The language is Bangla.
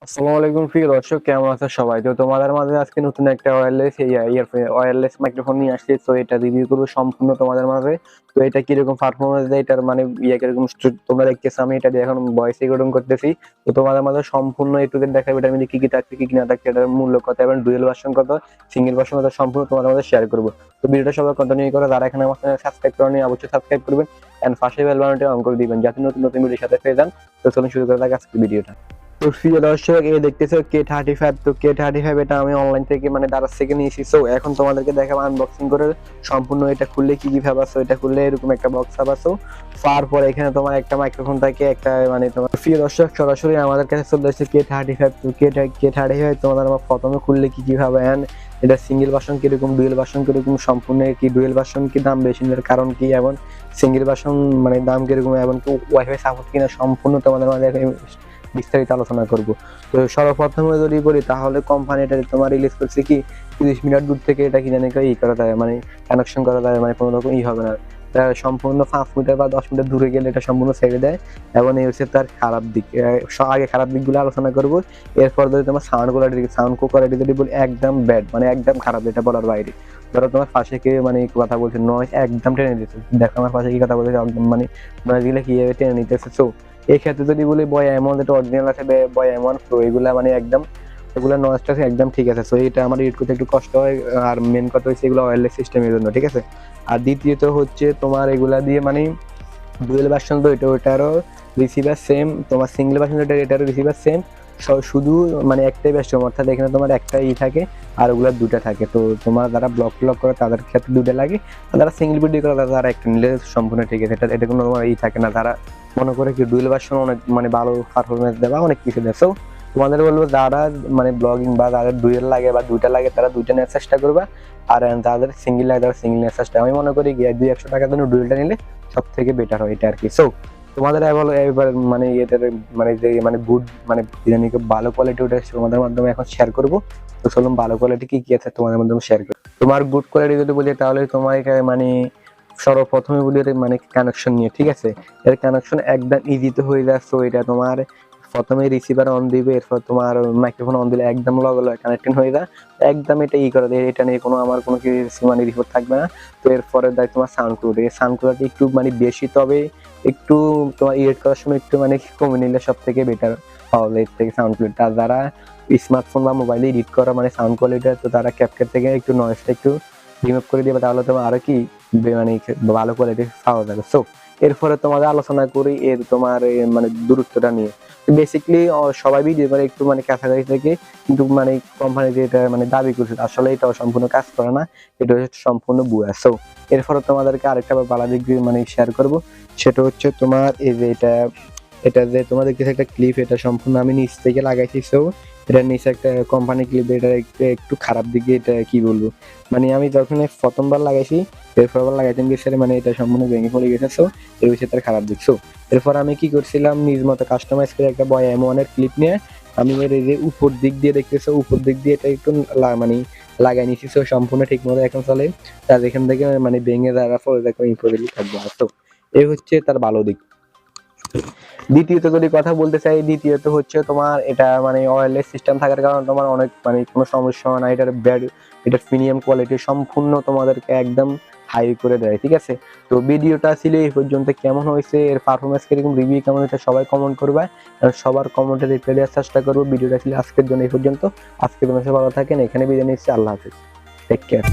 আসসালামু আলাইকুম প্রিয় দর্শক, কেমন আছো সবাই? তো তোমাদের মাঝে আজকে নতুন একটা ওয়্যারলেস মাইক্রোফোন নিয়ে আসছি। তো এটা রিভিউ করবো সম্পূর্ণ তোমাদের মাঝে। তো এটা কিরকম পারফরমেন্স দেয়, এটার মানে কিরকম তোমরা দেখতেছো, আমি এটা দিয়ে এখন ভয়েস রেকর্ডিং করতেছি। তো তোমাদের মাঝে সম্পূর্ণ একটু দেখাবো এটার মধ্যে কি কি থাকছে কি কি না থাকছে, এটার মূল্য কত এবং ডুয়েল ভার্সন কত, সিঙ্গেল ভার্সন কত, সম্পূর্ণ তোমাদের মাঝে শেয়ার করবো। তো ভিডিওটা সবাই কন্টিনিউ করে, যারা এখানে আমার চ্যানেল সাবস্ক্রাইব করেনি অবশ্যই সাবস্ক্রাইব করবেন এন্ড পাশে বেল বাটনটি অন করে দিবেন যাতে নতুন নতুন ভিডিওর সাথে পেয়ে যান। তো চলুন শুরু করা যাক আজকের ভিডিওটা। তো প্রিয় দর্শক, এই দেখতেছো K35। তো K35 এটা আমি অনলাইন থেকে মানে দারাজ থেকে নিয়েছি। সো এখন তোমাদেরকে দেখাবো আনবক্সিং করে সম্পূর্ণ এটা খুললে কি কি ভাবাছো। এটা খুললে এরকম একটা বক্স পাবাছো, তারপর এখানে তোমার একটা মাইক্রোফোন থাকে, একটা মানে তোমার প্রিয় দর্শক সরাসরি আমাদের কাছে চলে আসছে K35। তো K35 তোমাদের আমার প্রথমে খুললে কি কি ভাবে এন্ড এটা সিঙ্গেল ভার্সন কিরকম, ডুয়েল ভার্সন কিরকম, সম্পূর্ণ কি ডুয়েল ভার্সন কি দাম বেশি, এর কারণ কি, এবং সিঙ্গেল ভার্সন মানে দাম কিরকম, এবং কি ওয়াইফাই সাপোর্ট কিনা, সম্পূর্ণ তোমাদের মাঝে বিস্তারিত আলোচনা করব। তো সর্বপ্রথমে যদি বলি তাহলে কোম্পানিটা তোমার রিলিজ করছে কি 30 মিনিট দূর থেকে এটা কিনে নাকি করা যায়, মানে কানেকশন করা যায়, মানে কোনো রকম হবে না। সম্পূর্ণ 5 মিটার বা 10 মিটার দূরে গেলে এটা সম্পূর্ণ ছেড়ে দেয়, এবং এই হচ্ছে তার খারাপ দিক। আগে খারাপ দিকগুলো আলোচনা করব, এরপর যদি তোমার সাউন্ড কোয়ালিটি যদি বলি একদম ব্যাড, মানে একদম খারাপ, এটা বলার বাইরে। ধরো তোমার পাশে কে মানে কথা বলছে, নয়েজ একদম টেনে দিতেছে, দেখো আমার পাশে কি কথা বলছে, মানে নয়েজ গুলো কিভাবে টেনে নিতেছে। এই ক্ষেত্রে যদি বলি বয় এমন যেটা অরিজিনাল আছে, বয় এমন প্রো, এগুলা মানে একদম এগুলা নয়েজটা একদম ঠিক আছে। সো এটা আমার ইউজ করতে একটু কষ্ট হয়, আর মেন কথা হচ্ছে এগুলো ওয়্যারলেস সিস্টেমের জন্য, ঠিক আছে। আর দ্বিতীয়ত হচ্ছে তোমার এগুলা দিয়ে মানে ডুয়েল ভার্সন, তো ওটারও রিসিভার সেম, তোমার সিঙ্গেল ভার্সন এটারও রিসিভার সেম, শুধু মানে একটাই বেস্টম, অর্থাৎ এখানে তোমার একটা থাকে আর ওগুলা দুটা থাকে। তো তোমার যারা ব্লক করে তাদের ক্ষেত্রে দুটা লাগে, আর যারা সিঙ্গেল ভিডিও করে তারা একটা নিলে সম্পূর্ণ ঠিক আছে। এটা কোনো থাকে না, তারা মনে করে কি ডুয়েল ভার্সন অনেক মানে ভালো পারফরমেন্স দেওয়া অনেক কিছু দেয়। সো তোমাদের বলবো যারা মানে ব্লগিং বা যাদের ডুয়েল লাগে বা দুইটা লাগে তারা দুইটা নেওয়ার চেষ্টা করবা, আর যাদের সিঙ্গেল লাগে তারা সিঙ্গেল নেওয়ার চেষ্টা। আমি মনে করি গিয়ে 200-100 টাকার জন্য ডুয়েলটা নিলে সব থেকে বেটার হয় এটা আর কি। সো তোমাদের এবার মানে এটার মানে যে মানে গুড মানে ভালো কোয়ালিটি ওটা তোমাদের মাধ্যমে এখন শেয়ার করবো। তো চলুন ভালো কোয়ালিটি কি কি আছে তোমাদের মাধ্যমে শেয়ার করবো। তোমার গুড কোয়ালিটি যদি বলি তাহলে তোমার মানে সর্বপ্রথমে বলি মানে কানেকশন নিয়ে, ঠিক আছে। এর কানেকশন একদম ইজিতে হয়ে যাচ্ছে। এটা তোমার প্রথমে রিসিভার অন দিবে, এরপর তোমার মাইক্রোফোন অন দিলে একদম লগে কানেক্টিং হয়ে যায়, একদম এটা করে দেয়। এটা নিয়ে কোনো আমার কোনো কিছু মানে রিপোর্ট থাকবে না। তো এরপরে দেয় তোমার সাউন্ড কোয়ালিটি। এই সাউন্ড কোয়ালিটি একটু মানে বেশি, তবে একটু তোমার এডিট করার সময় একটু মানে কমে নিলে সব থেকে বেটার পাওয়া যায় এর থেকে সাউন্ড কোয়ালিটি। আর যারা স্মার্টফোন বা মোবাইলে এডিট করা মানে সাউন্ড কোয়ালিটি, তো তারা ক্যাপকাট থেকে একটু নয়েজটা একটু রিমুভ করে দিবে, তাহলে তোমার আরো কি মানে ভালো কোয়ালিটি পাওয়া যাবে। সো এরপরে তোমাদের আলোচনা করি এর তোমার মানে দূরত্বটা নিয়ে। বেসিক্যালি সবাই ভিডিও করে একটু মানে কাছাকাছি থেকে, কিন্তু মানে কোম্পানি যেটা মানে দাবি করছে আসলে এটা সম্পূর্ণ কাজ করে না, এটা হচ্ছে সম্পূর্ণ বুয়া। সো এরপরে তোমাদেরকে আরেকটা ভালো দিক মানে শেয়ার করব, সেটা হচ্ছে তোমার এই যে এটা যে তোমাদের কিছু একটা ক্লিপ, এটা সম্পূর্ণ আমি নিচ থেকে লাগাইছি। সো এটার নিচে একটা কোম্পানি ক্লিপ, এটা একটু খারাপ দিকে, এটা কি বলবো মানে আমি যখন প্রথমবার লাগাইছি, এরপরবার লাগাইতে গেছে মানে এটা সম্পূর্ণ ভেঙে পড়ে গেছে। সো এর হচ্ছে তার খারাপ দিক। সো এরপর আমি কি করছিলাম, নিজ মতো কাস্টমাইজ করে একটা বয় এমন এর ক্লিপ নিয়ে আমি এর এই যে উপর দিক দিয়ে দেখতেছো, উপর দিক দিয়ে এটা একটু মানে লাগাই নিছি। সো সম্পূর্ণ ঠিক মতো এখন চলে, তার এখান থেকে মানে ভেঙে যাওয়ার পরে দেখো ইম্পোর্টেবলি থাকবে। তো এই হচ্ছে তার ভালো দিক। দ্বিতীয়ত যদি কথা বলতে চাই, দ্বিতীয়ত হচ্ছে তোমার এটা মানে ওয়্যারলেস সিস্টেম থাকার কারণে তোমার অনেক মানে কোনো সমস্যা হয় না। এটার ব্যাড, এটার প্রিমিয়াম কোয়ালিটি সম্পূর্ণ তোমাদেরকে একদম হাই করে দেয়, ঠিক আছে। তো ভিডিওটা ছিল এই পর্যন্ত, কেমন হয়েছে, এর পারফরমেন্স কিরকম, রিভিউ কেমন হয়েছে সবাই কমেন্ট করবে, সবার কমেন্টে রিপ্লাই দেওয়ার চেষ্টা করবো। ভিডিওটা ছিল আজকের জন্য এই পর্যন্ত। আজকের জন্য ভালো থাকেন, এখানে বিদায় নিচ্ছি, আল্লাহ হাফিজ, টেক কেয়ার।